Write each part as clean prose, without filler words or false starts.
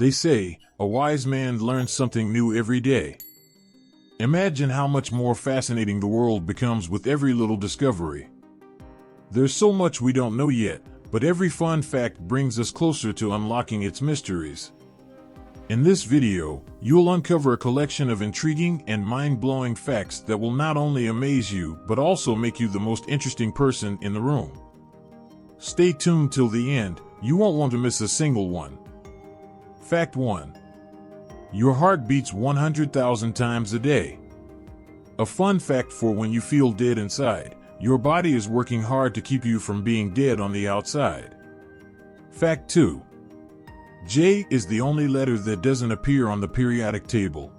They say, a wise man learns something new every day. Imagine how much more fascinating the world becomes with every little discovery. There's so much we don't know yet, but every fun fact brings us closer to unlocking its mysteries. In this video, you'll uncover a collection of intriguing and mind-blowing facts that will not only amaze you but also make you the most interesting person in the room. Stay tuned till the end, you won't want to miss a single one. Fact 1. Your heart beats 100,000 times a day. A fun fact for when you feel dead inside. Your body is working hard to keep you from being dead on the outside. Fact 2. J is the only letter that doesn't appear on the periodic table.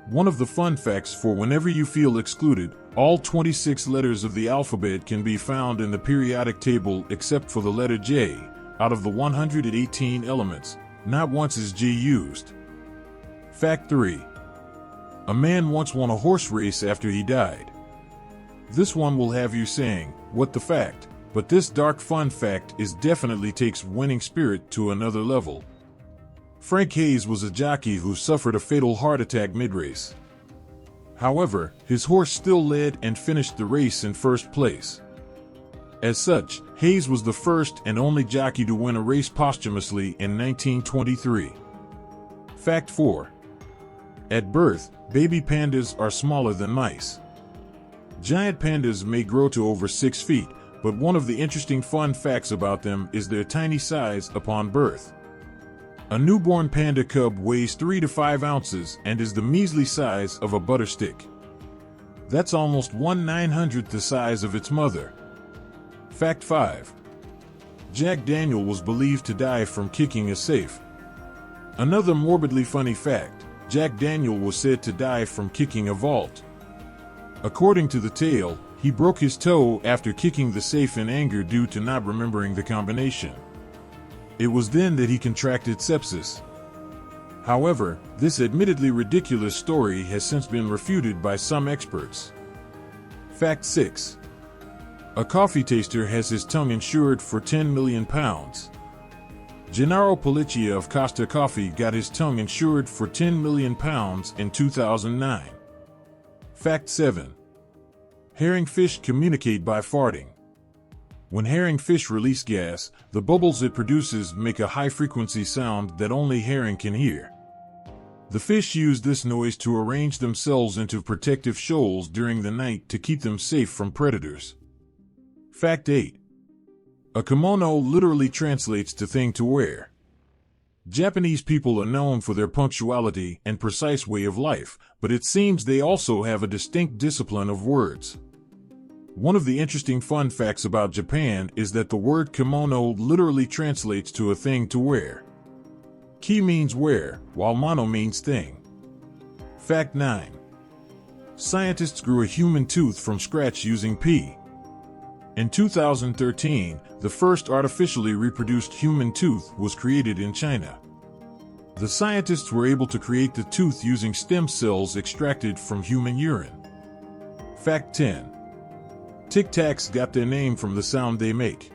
One of the fun facts for whenever you feel excluded, all 26 letters of the alphabet can be found in the periodic table except for the letter J. Out of the 118 elements, not once is J used. Fact 3. A man once won a horse race after he died. This one will have you saying, what the fact? But this dark fun fact definitely takes winning spirit to another level. Frank Hayes was a jockey who suffered a fatal heart attack mid-race. However, his horse still led and finished the race in first place. As such, Hayes was the first and only jockey to win a race posthumously in 1923. Fact 4. At birth, baby pandas are smaller than mice. Giant pandas may grow to over 6 feet, but one of the interesting fun facts about them is their tiny size upon birth. A newborn panda cub weighs 3 to 5 ounces and is the measly size of a butter stick. That's almost 1/900th the size of its mother. Fact 5. Jack Daniel was believed to die from kicking a safe. Another morbidly funny fact, Jack Daniel was said to die from kicking a vault. According to the tale, he broke his toe after kicking the safe in anger due to not remembering the combination. It was then that he contracted sepsis. However, this admittedly ridiculous story has since been refuted by some experts. Fact 6. A coffee taster has his tongue insured for £10 million. Gennaro Polliccia of Costa Coffee got his tongue insured for £10 million in 2009. Fact 7. Herringfish communicate by farting. When herringfish release gas, the bubbles it produces make a high-frequency sound that only herring can hear. The fish use this noise to arrange themselves into protective shoals during the night to keep them safe from predators. Fact 8. A kimono literally translates to thing to wear. Japanese people are known for their punctuality and precise way of life, but it seems they also have a distinct discipline of words. One of the interesting fun facts about Japan is that the word kimono literally translates to a thing to wear. Ki means wear, while mono means thing. Fact 9. Scientists grew a human tooth from scratch using pee. In 2013, the first artificially reproduced human tooth was created in China. The scientists were able to create the tooth using stem cells extracted from human urine. Fact 10. Tic Tacs got their name from the sound they make.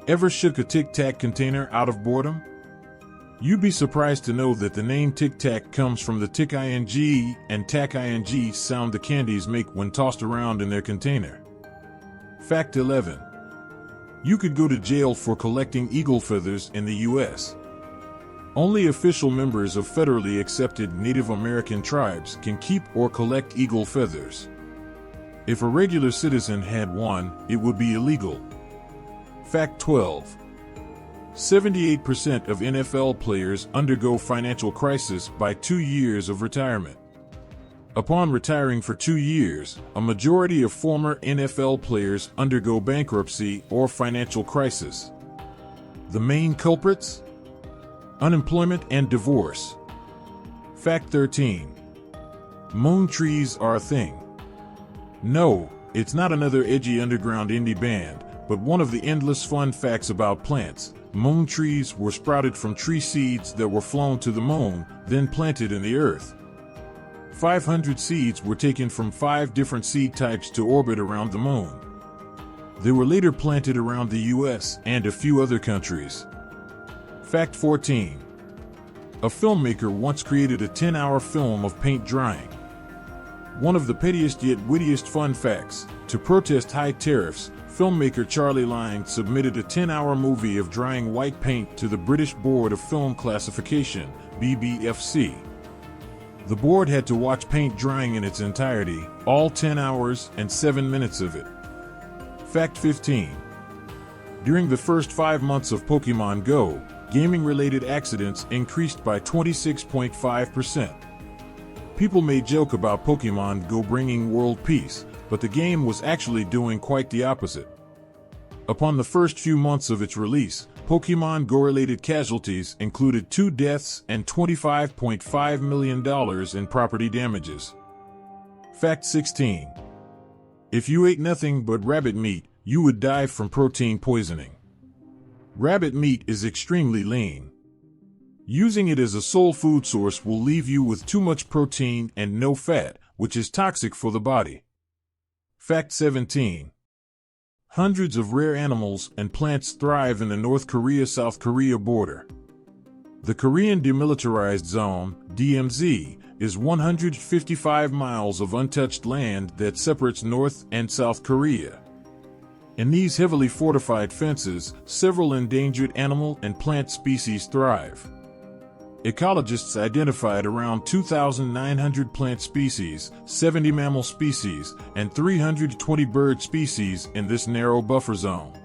Ever shook a Tic Tac container out of boredom? You'd be surprised to know that the name Tic Tac comes from the tick ing and tac ing sound the candies make when tossed around in their container. Fact 11. You could go to jail for collecting eagle feathers in the U.S. Only official members of federally accepted Native American tribes can keep or collect eagle feathers. If a regular citizen had one, it would be illegal. Fact 12. 78% of NFL players undergo financial crisis by 2 years of retirement. Upon retiring for 2 years, a majority of former NFL players undergo bankruptcy or financial crisis. The main culprits? Unemployment and divorce. Fact 13. Moon trees are a thing. No, it's not another edgy underground indie band, but one of the endless fun facts about plants. Moon trees were sprouted from tree seeds that were flown to the moon, then planted in the earth. 500 seeds were taken from 5 different seed types to orbit around the moon. They were later planted around the US and a few other countries. Fact 14. A filmmaker once created a 10-hour film of paint drying. One of the pettiest yet wittiest fun facts: to protest high tariffs, filmmaker Charlie Lang submitted a 10-hour movie of drying white paint to the British Board of Film Classification, BBFC. The board had to watch paint drying in its entirety, all 10 hours and 7 minutes of it. Fact 15. During the first 5 months of Pokemon Go, gaming-related accidents increased by 26.5%. People may joke about Pokemon Go bringing world peace, but the game was actually doing quite the opposite. Upon the first few months of its release, Pokemon Go-related casualties included 2 deaths and $25.5 million in property damages. Fact 16. If you ate nothing but rabbit meat, you would die from protein poisoning. Rabbit meat is extremely lean. Using it as a sole food source will leave you with too much protein and no fat, which is toxic for the body. Fact 17. Hundreds of rare animals and plants thrive in the North Korea-South Korea border. The Korean Demilitarized Zone, DMZ, is 155 miles of untouched land that separates North and South Korea. In these heavily fortified fences, several endangered animal and plant species thrive. Ecologists identified around 2,900 plant species, 70 mammal species, and 320 bird species in this narrow buffer zone.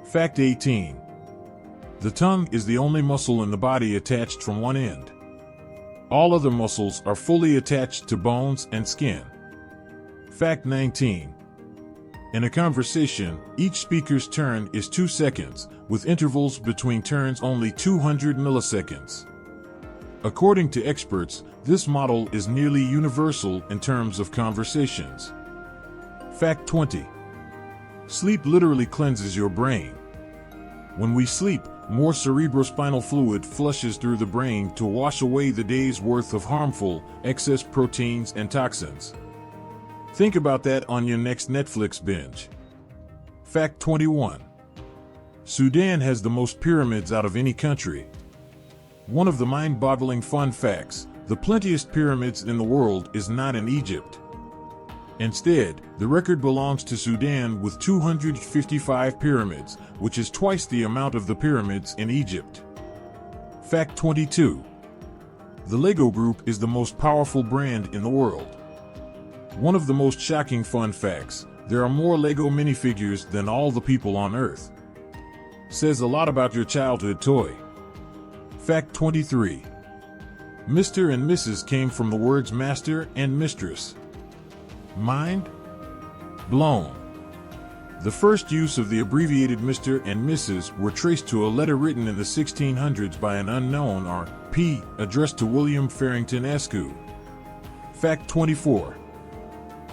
Fact 18. The tongue is the only muscle in the body attached from one end. All other muscles are fully attached to bones and skin. Fact 19. In a conversation, each speaker's turn is 2 seconds, with intervals between turns only 200 milliseconds. According to experts, this model is nearly universal in terms of conversations. Fact 20. Sleep literally cleanses your brain. When we sleep, more cerebrospinal fluid flushes through the brain to wash away the day's worth of harmful, excess proteins and toxins. Think about that on your next Netflix binge. Fact 21. Sudan has the most pyramids out of any country. One of the mind-boggling fun facts: the plentiest pyramids in the world is not in Egypt. Instead, the record belongs to Sudan with 255 pyramids, which is twice the amount of the pyramids in Egypt. Fact 22. The Lego Group is the most powerful brand in the world. One of the most shocking fun facts: there are more Lego minifigures than all the people on Earth. Says a lot about your childhood toy. Fact 23. Mr. and Mrs. came from the words master and mistress. Mind blown. The first use of the abbreviated Mr. and Mrs. were traced to a letter written in the 1600s by an unknown R.P. addressed to William Farrington Askew. Fact 24.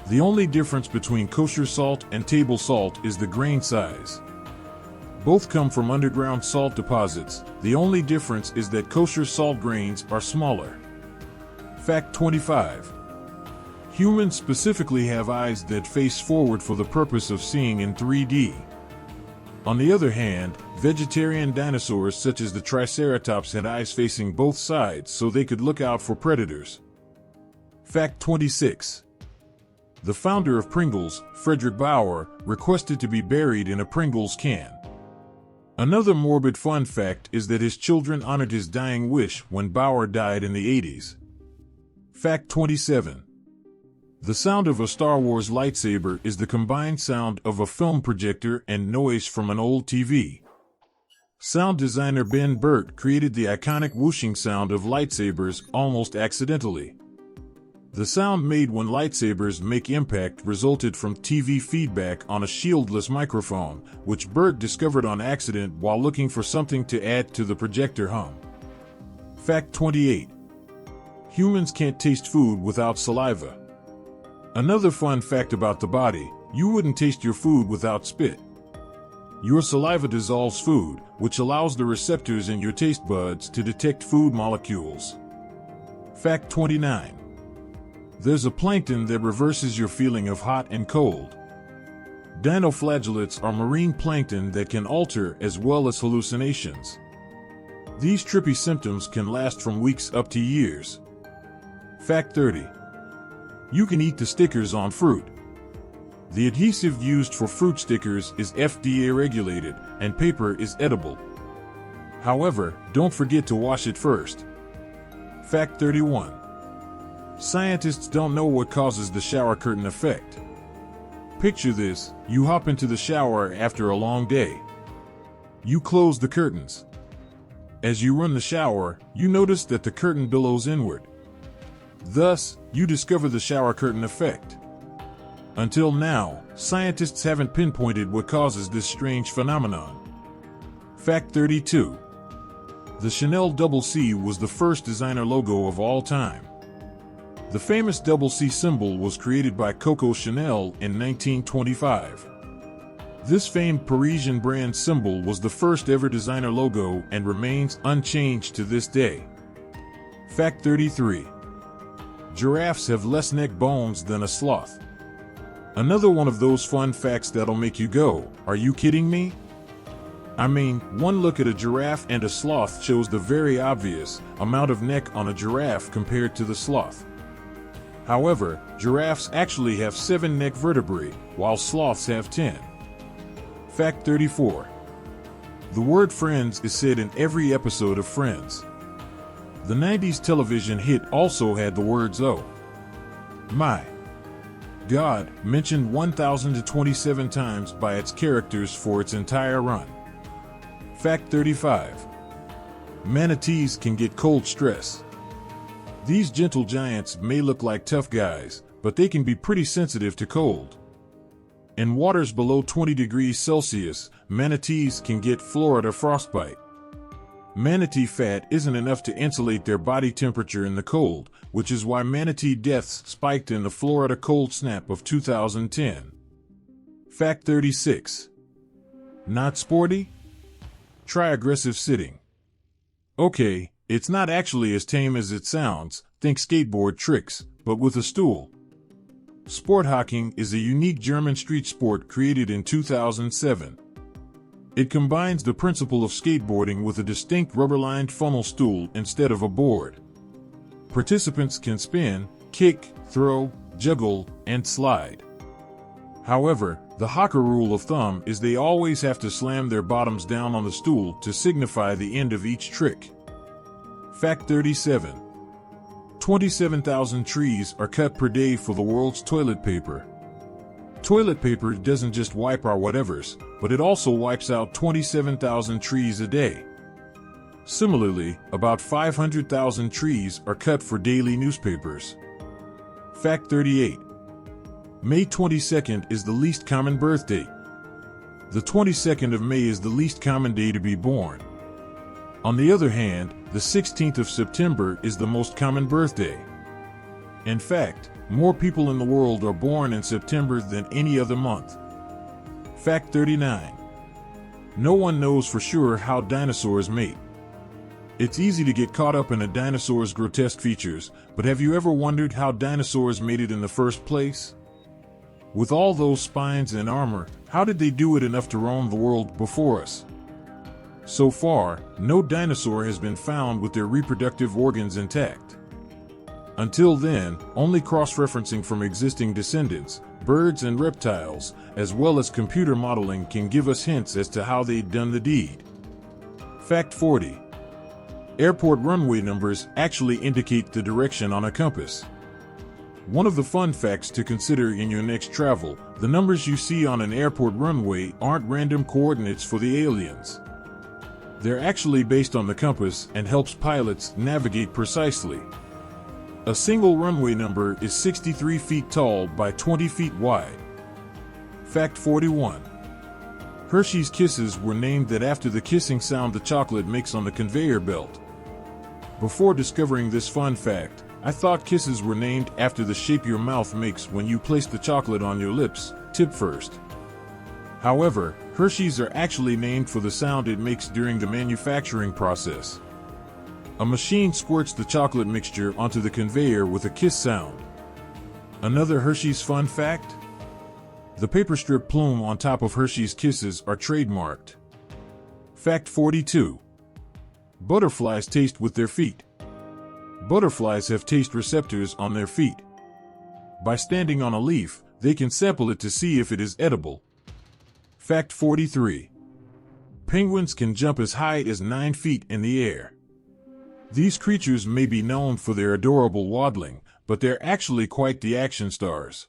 The only difference between kosher salt and table salt is the grain size. Both come from underground salt deposits. The only difference is that kosher salt grains are smaller. Fact 25. Humans specifically have eyes that face forward for the purpose of seeing in 3D. On the other hand, vegetarian dinosaurs such as the Triceratops had eyes facing both sides so they could look out for predators. Fact 26. The founder of Pringles, Frederick Bauer, requested to be buried in a Pringles can. Another morbid fun fact is that his children honored his dying wish when Bauer died in the 80s. Fact 27. The sound of a Star Wars lightsaber is the combined sound of a film projector and noise from an old TV. Sound designer Ben Burtt created the iconic whooshing sound of lightsabers almost accidentally. The sound made when lightsabers make impact resulted from TV feedback on a shieldless microphone, which Burtt discovered on accident while looking for something to add to the projector hum. Fact 28. Humans can't taste food without saliva. Another fun fact about the body: you wouldn't taste your food without spit. Your saliva dissolves food, which allows the receptors in your taste buds to detect food molecules. Fact 29. There's a plankton that reverses your feeling of hot and cold. Dinoflagellates are marine plankton that can alter as well as hallucinations. These trippy symptoms can last from weeks up to years. Fact 30. You can eat the stickers on fruit. The adhesive used for fruit stickers is FDA regulated, and paper is edible. However, don't forget to wash it first. Fact 31. Scientists don't know what causes the shower curtain effect. Picture this: you hop into the shower after a long day. You close the curtains. As you run the shower, you notice that the curtain billows inward. Thus, you discover the shower curtain effect. Until now, scientists haven't pinpointed what causes this strange phenomenon. Fact 32. The Chanel Double C was the first designer logo of all time. The famous Double C symbol was created by Coco Chanel in 1925. This famed Parisian brand symbol was the first ever designer logo and remains unchanged to this day. Fact 33. Giraffes have less neck bones than a sloth. Another one of those fun facts that'll make you go, "Are you kidding me?" I mean, one look at a giraffe and a sloth shows the very obvious amount of neck on a giraffe compared to the sloth. However, giraffes actually have 7 neck vertebrae, while sloths have 10. Fact 34. The word friends is said in every episode of Friends. The 90s television hit also had the words "oh my God" mentioned 1,027 times by its characters for its entire run. Fact 35. Manatees can get cold stress. These gentle giants may look like tough guys, but they can be pretty sensitive to cold. In waters below 20 degrees Celsius, manatees can get Florida frostbite. Manatee fat isn't enough to insulate their body temperature in the cold, which is why manatee deaths spiked in the Florida cold snap of 2010. Fact 36. Not sporty? Try aggressive sitting. Okay, it's not actually as tame as it sounds, think skateboard tricks, but with a stool. Sport hockey is a unique German street sport created in 2007. It combines the principle of skateboarding with a distinct rubber-lined funnel stool instead of a board. Participants can spin, kick, throw, juggle, and slide. However, the hockey rule of thumb is they always have to slam their bottoms down on the stool to signify the end of each trick. Fact 37. 27,000 trees are cut per day for the world's toilet paper. Toilet paper doesn't just wipe our whatevers, but it also wipes out 27,000 trees a day. Similarly, about 500,000 trees are cut for daily newspapers. Fact 38. May 22nd is the least common birth date. The 22nd of May is the least common day to be born. On the other hand, the 16th of September is the most common birthday. In fact, more people in the world are born in September than any other month. Fact 39. No one knows for sure how dinosaurs mate. It's easy to get caught up in a dinosaur's grotesque features, but have you ever wondered how dinosaurs mated in the first place? With all those spines and armor, how did they do it enough to roam the world before us? So far, no dinosaur has been found with their reproductive organs intact. Until then, only cross-referencing from existing descendants, birds and reptiles, as well as computer modeling can give us hints as to how they'd done the deed. Fact 40. Airport runway numbers actually indicate the direction on a compass. One of the fun facts to consider in your next travel, the numbers you see on an airport runway aren't random coordinates for the aliens. They're actually based on the compass and helps pilots navigate precisely. A single runway number is 63 feet tall by 20 feet wide. Fact 41. Hershey's Kisses were named that after the kissing sound the chocolate makes on the conveyor belt. Before discovering this fun fact, I thought kisses were named after the shape your mouth makes when you place the chocolate on your lips, tip first. However, Hershey's are actually named for the sound it makes during the manufacturing process. A machine squirts the chocolate mixture onto the conveyor with a kiss sound. Another Hershey's fun fact? The paper strip plume on top of Hershey's Kisses are trademarked. Fact 42. Butterflies taste with their feet. Butterflies have taste receptors on their feet. By standing on a leaf, they can sample it to see if it is edible. Fact 43. Penguins can jump as high as 9 feet in the air. These creatures may be known for their adorable waddling, but they're actually quite the action stars.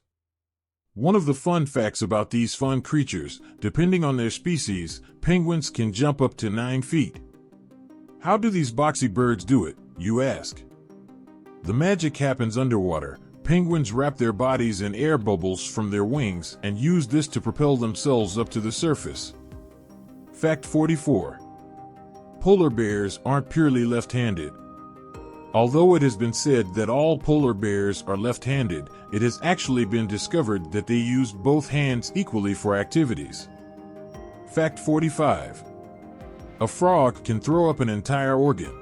One of the fun facts about these fun creatures, depending on their species, penguins can jump up to 9 feet. How do these boxy birds do it, you ask? The magic happens underwater. Penguins wrap their bodies in air bubbles from their wings and use this to propel themselves up to the surface. Fact 44. Polar bears aren't purely left-handed. Although it has been said that all polar bears are left-handed, it has actually been discovered that they use both hands equally for activities. Fact 45. A frog can throw up an entire organ.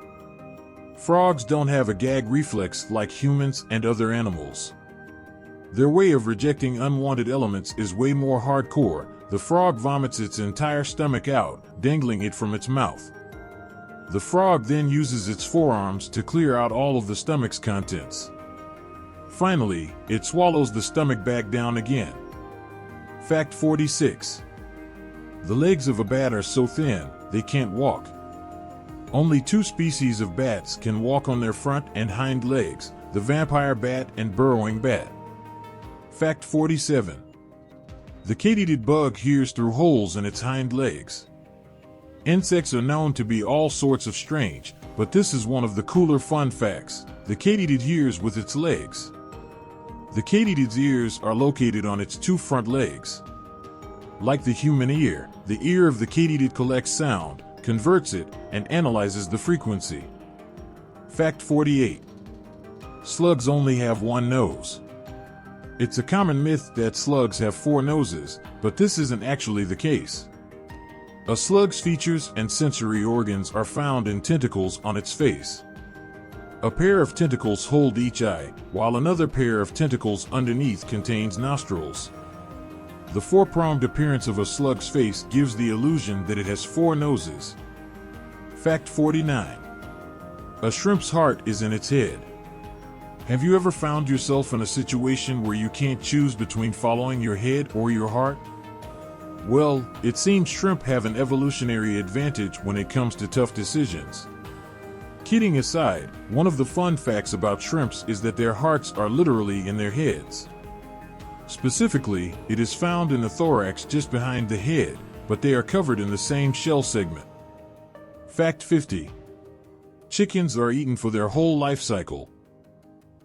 Frogs don't have a gag reflex like humans and other animals. Their way of rejecting unwanted elements is way more hardcore. The frog vomits its entire stomach out, dangling it from its mouth. The frog then uses its forearms to clear out all of the stomach's contents. Finally, it swallows the stomach back down again. Fact 46. The legs of a bat are so thin, they can't walk. Only 2 species of bats can walk on their front and hind legs, the vampire bat and burrowing bat. Fact 47. The katydid bug hears through holes in its hind legs. Insects are known to be all sorts of strange, but this is one of the cooler fun facts. The katydid hears with its legs. The katydid's ears are located on its 2 front legs. Like the human ear, the ear of the katydid collects sound, converts it, and analyzes the frequency. Fact 48. Slugs only have 1 nose. It's a common myth that slugs have 4 noses, but this isn't actually the case. A slug's features and sensory organs are found in tentacles on its face. A pair of tentacles hold each eye, while another pair of tentacles underneath contains nostrils. The 4-pronged appearance of a slug's face gives the illusion that it has 4 noses. Fact 49. A shrimp's heart is in its head. Have you ever found yourself in a situation where you can't choose between following your head or your heart? Well, it seems shrimp have an evolutionary advantage when it comes to tough decisions. Kidding aside, one of the fun facts about shrimps is that their hearts are literally in their heads. Specifically, it is found in the thorax just behind the head, but they are covered in the same shell segment. Fact 50. Chickens are eaten for their whole life cycle.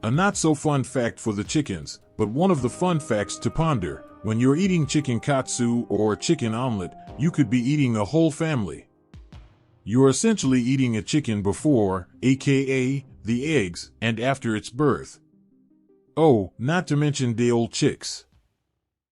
A not-so-fun fact for the chickens, but one of the fun facts to ponder: when you're eating chicken katsu or chicken omelet, you could be eating a whole family. You're essentially eating a chicken before, aka the eggs, and after its birth. Oh, not to mention day-old chicks.